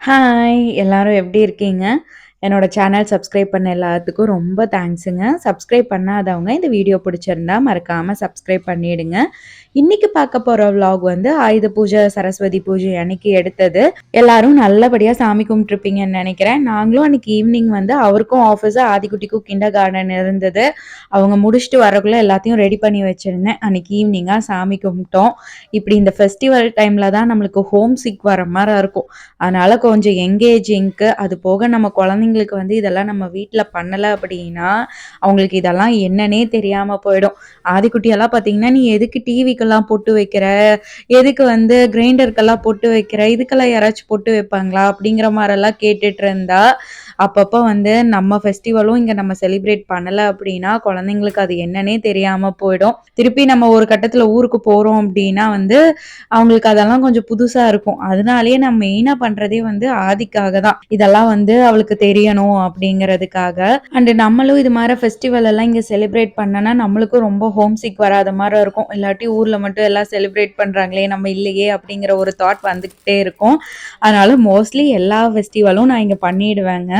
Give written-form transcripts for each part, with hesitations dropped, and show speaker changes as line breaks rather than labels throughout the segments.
Hi! எல்லாரும் எப்படி இருக்கீங்க? என்னோட சேனல் சப்ஸ்கிரைப் பண்ண எல்லாத்துக்கும் ரொம்ப தேங்க்ஸுங்க. சப்ஸ்கிரைப் பண்ணாதவங்க இந்த வீடியோ பிடிச்சிருந்தா மறக்காம சப்ஸ்கிரைப் பண்ணிடுங்க. இன்னைக்கு பார்க்க போற விளாக் வந்து ஆயுத பூஜை, சரஸ்வதி பூஜை அன்னைக்கு எடுத்தது. எல்லாரும் நல்லபடியா சாமி கும்பிட்டுருப்பீங்கன்னு நெனைக்கிறேன். நாங்களும் அன்னைக்கு ஈவினிங் வந்து அவருக்கும் ஆஃபீஸு, ஆதிக்குட்டிக்கும் கிண்டர் கார்டன் இருந்தது. அவங்க முடிச்சுட்டு வரக்குள்ள எல்லாத்தையும் ரெடி பண்ணி வச்சிருந்தேன். அன்னைக்கு ஈவினிங்கா சாமி கும்பிட்டோம். இப்படி இந்த ஃபெஸ்டிவல் டைம்ல தான் நம்மளுக்கு ஹோம் சிக் வர மாரி இருக்கும். அதனால கொஞ்சம் எங்கேஜிங்க்கு அது போக நம்ம குழந்தைங்களுக்கு வந்து இதெல்லாம் நம்ம வீட்ல பண்ணல அப்படின்னா, அவங்களுக்கு இதெல்லாம் என்னன்னே தெரியாம போயிடும். ஆதிக்குட்டியெல்லாம் பார்த்தீங்கன்னா, "நீ எதுக்கு டிவிக்கெல்லாம் பொட்டு வைக்கிற? எதுக்கு வந்து கிரைண்டருக்கெல்லாம் பொட்டு வைக்கிற? இதுக்கெல்லாம் யாராச்சும் பொட்டு வைப்பாங்களா?" அப்படிங்கிற மாரெல்லாம் கேட்டுட்டு இருந்தா. அப்பப்போ வந்து நம்ம ஃபெஸ்டிவலும் இங்க நம்ம செலிப்ரேட் பண்ணல அப்படின்னா, குழந்தைங்களுக்கு அது என்னன்னே தெரியாம போயிடும். திருப்பி நம்ம ஒரு கட்டத்துல ஊருக்கு போறோம் அப்படின்னா வந்து, அவங்களுக்கு அதெல்லாம் கொஞ்சம் புதுசா இருக்கும். அதனாலேயே நான் மெயினா பண்றதே வந்து ஆதிக்காக தான். இதெல்லாம் வந்து அவளுக்கு தெரியணும் அப்படிங்கிறதுக்காக. அண்ட் நம்மளும் இது மாரி ஃபெஸ்டிவல் எல்லாம் இங்க செலிப்ரேட் பண்ணனா, நம்மளுக்கும் ரொம்ப ஹோம் சிக் வராத மாரி இருக்கும். இல்லாட்டி ஊர்ல மட்டும் எல்லாம் செலிப்ரேட் பண்றாங்களே, நம்ம இல்லையே அப்படிங்கிற ஒரு தாட் வந்துகிட்டே இருக்கும். அதனால மோஸ்ட்லி எல்லா ஃபெஸ்டிவலும் நான் இங்க பண்ணிடுவேங்க.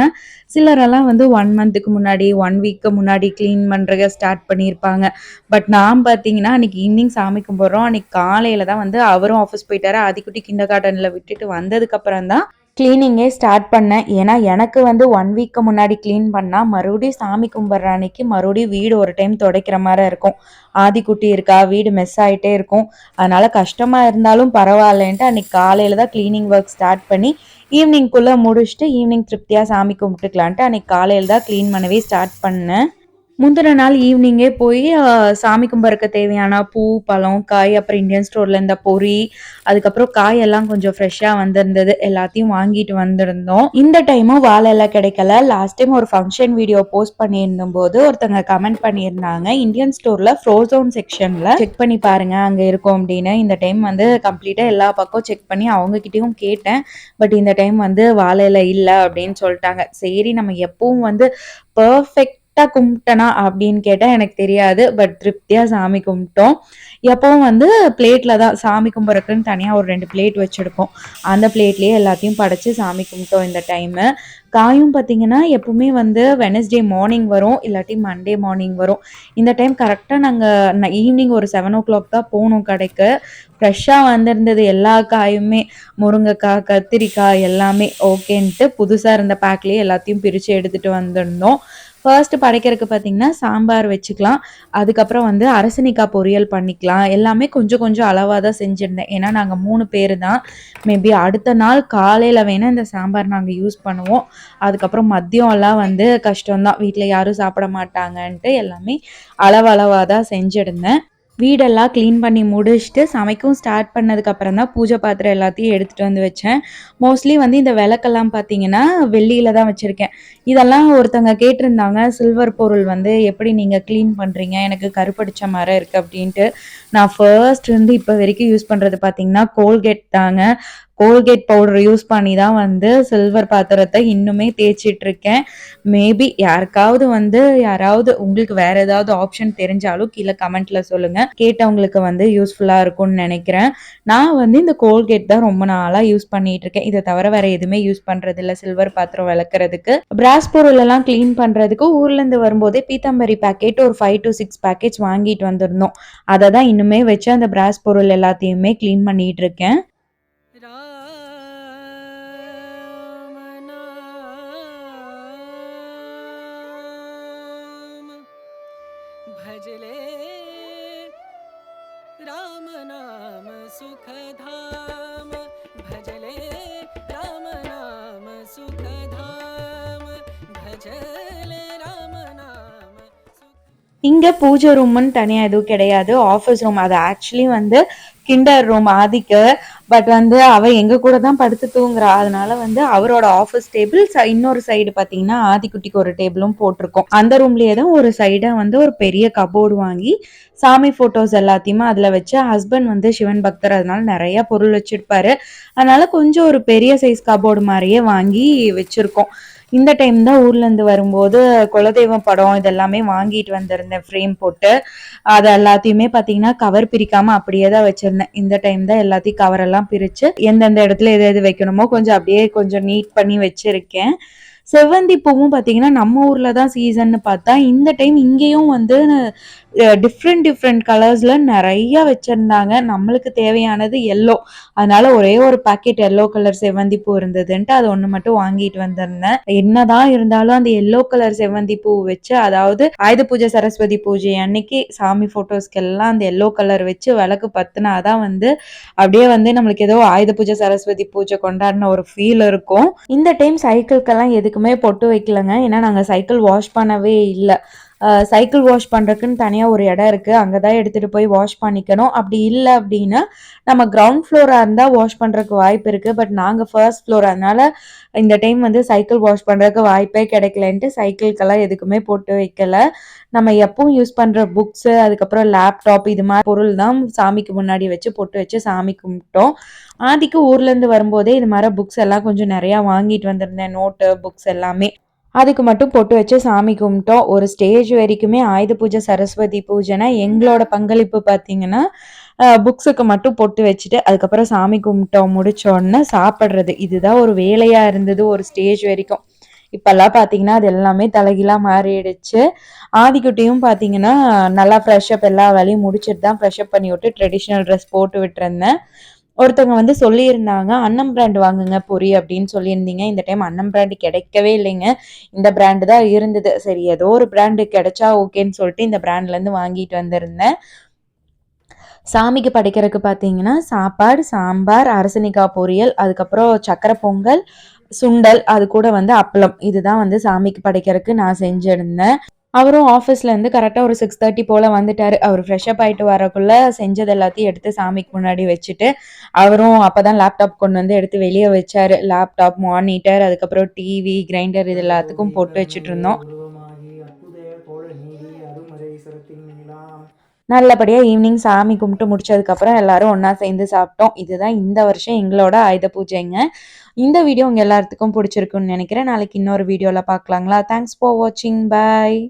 சிலரெல்லாம் வந்து 1 மந்த்துக்கு முன்னாடி, 1 வீக்கு முன்னாடி கிளீன் பண்றத ஸ்டார்ட் பண்ணியிருப்பாங்க. பட் நான் பார்த்தீங்கன்னா, அன்னைக்கு ஈவினிங் சாமி கும்பிடுறோம். அன்னைக்கு காலையில தான் வந்து அவரும் ஆஃபீஸ் போயிட்டாரு. ஆதிக்குட்டி கிண்டர் கார்டன்ல விட்டுட்டு வந்ததுக்கப்புறம் தான் கிளீனிங்கே ஸ்டார்ட் பண்ணேன். ஏன்னா, எனக்கு வந்து 1 வீக்கு முன்னாடி கிளீன் பண்ணா, மறுபடியும் சாமி கும்பிடுற அன்னைக்கு மறுபடியும் வீடு ஒரு டைம் துடைக்கிற மாரி இருக்கும். ஆதிக்குட்டி இருக்கா, வீடு மெஸ் ஆயிட்டே இருக்கும். அதனால கஷ்டமா இருந்தாலும் பரவாயில்லன்ட்டு அன்னைக்கு காலையில தான் கிளீனிங் ஒர்க் ஸ்டார்ட் பண்ணி, ஈவினிங்குள்ள முடிச்சுட்டு, ஈவினிங் திருப்தியா சாமி கும்பிட்டுக்கலான்ட்டு அன்னைக்கு காலையில தான் கிளீன் பண்ணவே ஸ்டார்ட் பண்ணேன். முந்தின நாள் ஈவினிங்கே போய் சாமி கும்பிட்றக்கு தேவையான பூ, பழம், காய், அப்புறம் இந்தியன் ஸ்டோர்ல இந்த பொரி, அதுக்கப்புறம் காயெல்லாம் கொஞ்சம் ஃப்ரெஷ்ஷா வந்திருந்தது. எல்லாத்தையும் வாங்கிட்டு வந்திருந்தோம். இந்த டைமும் வாழை இலை கிடைக்கல. லாஸ்ட் டைம் ஒரு ஃபங்ஷன் வீடியோ போஸ்ட் பண்ணியிருந்தபோது ஒருத்தங்க கமெண்ட் பண்ணியிருந்தாங்க, இந்தியன் ஸ்டோர்ல ஃப்ரோசோன் செக்ஷன்ல செக் பண்ணி பாருங்க அங்க இருக்கும் அப்படின்னு. இந்த டைம் வந்து கம்ப்ளீட்டா எல்லா பக்கம் செக் பண்ணி அவங்க கிட்டயும் கேட்டேன். பட் இந்த டைம் வந்து வாழை இலை இல்ல அப்படின்னு சொல்லிட்டாங்க. சரி நம்ம எப்பவும் வந்து பெர்ஃபெக்ட்டா கும்பிட்டனா அப்படின்னு கேட்டா எனக்கு தெரியாது. பட் திருப்தியா சாமி கும்பிட்டோம். எப்பவும் வந்து பிளேட்ல தான் சாமி கும்பிட்றதுக்குன்னு தனியா ஒரு 2 பிளேட் வச்சிருப்போம். அந்த பிளேட்லயே எல்லாத்தையும் படைச்சு சாமி கும்பிட்டோம் இந்த டைமு. காயும் பார்த்தீங்கன்னா, எப்பவுமே வந்து வெட்னஸ்டே மார்னிங் வரும். இல்லாட்டி மண்டே மார்னிங் வரும். இந்த டைம் கரெக்ட்டா நாங்க ஈவினிங் ஒரு 7:00 தான் போனோம் கடைக்கு. ஃப்ரெஷ்ஷா வந்திருந்தது எல்லா காயுமே. முருங்கைக்காய், கத்திரிக்காய் எல்லாமே ஓகேன்ட்டு புதுசா இருந்த பேக்லயே எல்லாத்தையும் பிரிச்சு எடுத்துட்டு வந்திருந்தோம். ஃபர்ஸ்ட் படைக்கிறதுக்கு பார்த்தீங்கன்னா, சாம்பார் வச்சுக்கலாம். அதுக்கப்புறம் வந்து அரசணிக்காய் பொரியல் பண்ணிக்கலாம். எல்லாமே கொஞ்சம் கொஞ்சம் அளவா தான் செஞ்சிருந்தேன். ஏன்னா நாங்க 3 பேரு தான். மேபி அடுத்த நாள் காலையில வேணா இந்த சாம்பார் நாங்க யூஸ் பண்ணுவோம். அதுக்கப்புறம் மதியம்லாம் வந்து கஷ்டம் தான். வீட்ல யாரும் சாப்பிட மாட்டாங்கன்ட்டு எல்லாமே அளவா தான் செஞ்சிருந்தேன். வீடெல்லாம் கிளீன் பண்ணி முடிச்சுட்டு சமைக்கவும் ஸ்டார்ட் பண்ணதுக்கப்புறம் தான் பூஜை பாத்திரம் எல்லாத்தையும் எடுத்துட்டு வந்து வச்சேன். மோஸ்ட்லி வந்து இந்த விளக்கெல்லாம் பார்த்தீங்கன்னா, வெள்ளியில தான் வச்சிருக்கேன். இதெல்லாம் ஒருத்தங்க கேட்டிருந்தாங்க, சில்வர் பொருள் வந்து எப்படி நீங்க கிளீன் பண்றீங்க? எனக்கு கருப்படிச்ச மாரி இருக்கு அப்டின்ட்டு. நான் ஃபர்ஸ்ட் இருந்து இப்ப வரைக்கும் யூஸ் பண்றது பார்த்தீங்கன்னா, கோல்கேட் தாங்க. கோல்கேட் பவுடர் யூஸ் பண்ணி தான் வந்து சில்வர் பாத்திரத்த இன்னுமே தேய்ச்சிட்டு இருக்கேன். மேபி யாராவது உங்களுக்கு வேற ஏதாவது ஆப்ஷன் தெரிஞ்சாலும் கீழ கமெண்ட்ல சொல்லுங்க. கேட்டவங்களுக்கு வந்து யூஸ்ஃபுல்லா இருக்கும்னு நெனைக்கிறேன். நான் வந்து இந்த கோல்கேட் தான் ரொம்ப நாளா யூஸ் பண்ணிட்டு இருக்கேன். இத தவிர வேற எதுவுமே யூஸ் பண்றதில்ல சில்வர் பாத்திரம் வெளக்குறதுக்கு. பிராஸ் பொருள் எல்லாம் கிளீன் பண்றதுக்கு ஊர்ல இருந்து வரும்போதே பீத்தாம்பரி பாக்கெட் ஒரு 5 to 6 பேக்கெட்ஸ் வாங்கிட்டு வந்திருந்தோம். அத தான் இன்னுமே வச்சு அந்த பிராஸ் பொருள் எல்லாத்தையுமே கிளீன் பண்ணிட்டு இருக்கேன்.
राम नाम भजले राम नाम सुखधाम भजले राम नाम सुखधाम भजले राम नाम
இங்க பூஜை ரூம்னு தனியா எதுவும் கிடையாது. Office room. அது ஆக்சுவலி வந்து கிண்டர் ரூம் ஆதிக்கு. பட் வந்து அவ எங்க கூட தான் படுத்து தூங்குறா. அதனால வந்து அவரோட ஆஃபீஸ் டேபிள் இன்னொரு சைடு பார்த்தீங்கன்னா, ஆதிக்குட்டிக்கு ஒரு டேபிளும் போட்டிருக்கோம். அந்த ரூம்லயே தான் ஒரு சைடா வந்து ஒரு பெரிய கபோர்டு வாங்கி, சாமி ஃபோட்டோஸ் எல்லாத்தையுமே அதுல வச்சு, ஹஸ்பண்ட் வந்து சிவன் பக்தர். அதனால நெறைய பொருள் வச்சிருப்பாரு. அதனால கொஞ்சம் ஒரு பெரிய சைஸ் கபோர்டு மாரியே வாங்கி வச்சிருக்கோம். இந்த டைம் தான் ஊர்லேருந்து வரும்போது குலதெய்வம் படம் இதெல்லாமே வாங்கிட்டு வந்திருந்தேன் ஃப்ரேம் போட்டு. அது எல்லாத்தையுமே பார்த்தீங்கன்னா கவர் பிரிக்காம அப்படியே தான் வச்சிருந்தேன். இந்த டைம் தான் எல்லாத்தையும் கவரெல்லாம் பிரித்து எந்தெந்த இடத்துல எது எது வைக்கணுமோ கொஞ்சம் அப்படியே கொஞ்சம் நீட் பண்ணி வச்சிருக்கேன். செவ்வந்தி பூவும் பார்த்தீங்கன்னா நம்ம ஊரில் தான் சீசன்னு பார்த்தா இந்த டைம் இங்கேயும் வந்து டிஃப்ரெண்ட் டிஃப்ரெண்ட் கலர்ஸில் நிறையா வச்சுருந்தாங்க. நம்மளுக்கு தேவையானது எல்லோ, அதனால ஒரே ஒரு பாக்கெட் எல்லோ கலர் செவ்வந்தி பூ இருந்ததுன்ட்டு அது ஒன்று மட்டும் வாங்கிட்டு வந்திருந்தேன். என்னதான் இருந்தாலும் அந்த எல்லோ கலர் செவ்வந்தி பூ வச்சு, அதாவது ஆயுத பூஜை சரஸ்வதி பூஜை அன்னைக்கு சாமி ஃபோட்டோஸ்க்கெல்லாம் அந்த எல்லோ கலர் வச்சு விளக்கு பத்துனாதான் வந்து அப்படியே வந்து நம்மளுக்கு ஏதோ ஆயுத பூஜை சரஸ்வதி பூஜை கொண்டாடின ஒரு ஃபீல் இருக்கும். இந்த டைம் சைக்கிள்க்கெல்லாம் எதுக்குமே பொட்டு வைக்கலங்க. ஏன்னா நாங்கள் சைக்கிள் வாஷ் பண்ணவே இல்லை. சைக்கிள் வாஷ் பண்ணுறதுக்குன்னு தனியாக ஒரு இடம் இருக்குது, அங்கே தான் எடுத்துகிட்டு போய் வாஷ் பண்ணிக்கணும். அப்படி இல்லை அப்படின்னா நம்ம கிரவுண்ட் ஃப்ளோராக இருந்தால் வாஷ் பண்ணுறதுக்கு வாய்ப்பு இருக்குது. பட் நாங்கள் ஃபர்ஸ்ட் ஃப்ளோர், அதனால் இந்த டைம் வந்து சைக்கிள் வாஷ் பண்ணுறதுக்கு வாய்ப்பே கிடைக்கலன்ட்டு சைக்கிள்க்கெல்லாம் எதுக்குமே போட்டு வைக்கல. நம்ம எப்பவும் யூஸ் பண்ணுற புக்ஸு, அதுக்கப்புறம் லேப்டாப் இது மாதிரி பொருள் தான் சாமிக்கு முன்னாடி வச்சு பொட்டு வச்சு சாமி கும்பிட்டோம். ஆதிக்கு ஊர்லேருந்து வரும்போதே இது மாதிரி புக்ஸ் எல்லாம் கொஞ்சம் நிறையா வாங்கிட்டு வந்திருந்தேன், நோட்டு புக்ஸ் எல்லாமே. அதுக்கு மட்டும் பொட்டு வச்சு சாமி கும்பிட்டோம். ஒரு ஸ்டேஜ் வரைக்குமே ஆயுத பூஜை சரஸ்வதி பூஜைனா எங்களோட பங்களிப்பு பார்த்தீங்கன்னா புக்ஸுக்கு மட்டும் பொட்டு வச்சுட்டு அதுக்கப்புறம் சாமி கும்பிட்டோம். முடிச்சோடனே சாப்பிட்றது, இதுதான் ஒரு வேலையாக இருந்தது ஒரு ஸ்டேஜ் வரைக்கும். இப்போல்லாம் பார்த்தீங்கன்னா அது எல்லாமே தலைகீழாக மாறிடுச்சு. ஆதிக்குட்டியும் பார்த்தீங்கன்னா நல்லா ஃப்ரெஷ்அப் எல்லா வேலையும் முடிச்சுட்டு தான் ஃப்ரெஷ்அப் பண்ணி விட்டு ட்ரெடிஷ்னல் ட்ரெஸ் போட்டு விட்டுருந்தேன். ஒருத்தவங்க வந்து சொல்லியிருந்தாங்க, அன்னம் பிராண்ட் வாங்குங்க பொரி அப்படின்னு சொல்லியிருந்தீங்க. இந்த டைம் அன்னம் பிராண்டு கிடைக்கவே இல்லைங்க. இந்த பிராண்டு தான் இருந்தது. சரி ஏதோ ஒரு பிராண்டு கிடைச்சா ஓகேன்னு சொல்லிட்டு இந்த பிராண்ட்லேருந்து வாங்கிட்டு வந்திருந்தேன். சாமிக்கு படைக்கிறதுக்கு பார்த்தீங்கன்னா சாப்பாடு, சாம்பார், அரசணிக்காய் பொரியல், அதுக்கப்புறம் சக்கரை பொங்கல், சுண்டல், அது கூட வந்து அப்பளம், இதுதான் வந்து சாமிக்கு படைக்கிறதுக்கு நான் செஞ்சிருந்தேன். அவரும் ஆஃபீஸ்லேருந்து கரெக்டாக ஒரு 6:30 போல் வந்துட்டார். அவர் ஃப்ரெஷ்அப் ஆகிட்டு வரக்குள்ளே செஞ்சது எல்லாத்தையும் எடுத்து சாமிக்கு முன்னாடி வச்சுட்டு, அவரும் அப்போ தான் லேப்டாப் கொண்டு வந்து எடுத்து வெளியே வச்சார். லேப்டாப், மானிட்டர், அதுக்கப்புறம் டிவி, கிரைண்டர் இது எல்லாத்துக்கும் போட்டு வச்சுட்டு இருந்தோம். நல்லபடியாக ஈவினிங் சாமி கும்பிட்டு முடிச்சதுக்கப்புறம் எல்லாரும் ஒன்றா சேர்ந்து சாப்பிட்டோம். இதுதான் இந்த வருஷம் எங்களோட ஆயுத பூஜைங்க. இந்த வீடியோ உங்கள் எல்லாத்துக்கும் பிடிச்சிருக்குன்னு நினைக்கிறேன். நாளைக்கு இன்னொரு வீடியோவில் பார்க்கலாங்களா? தேங்க்ஸ் ஃபார் வாட்சிங். பாய்.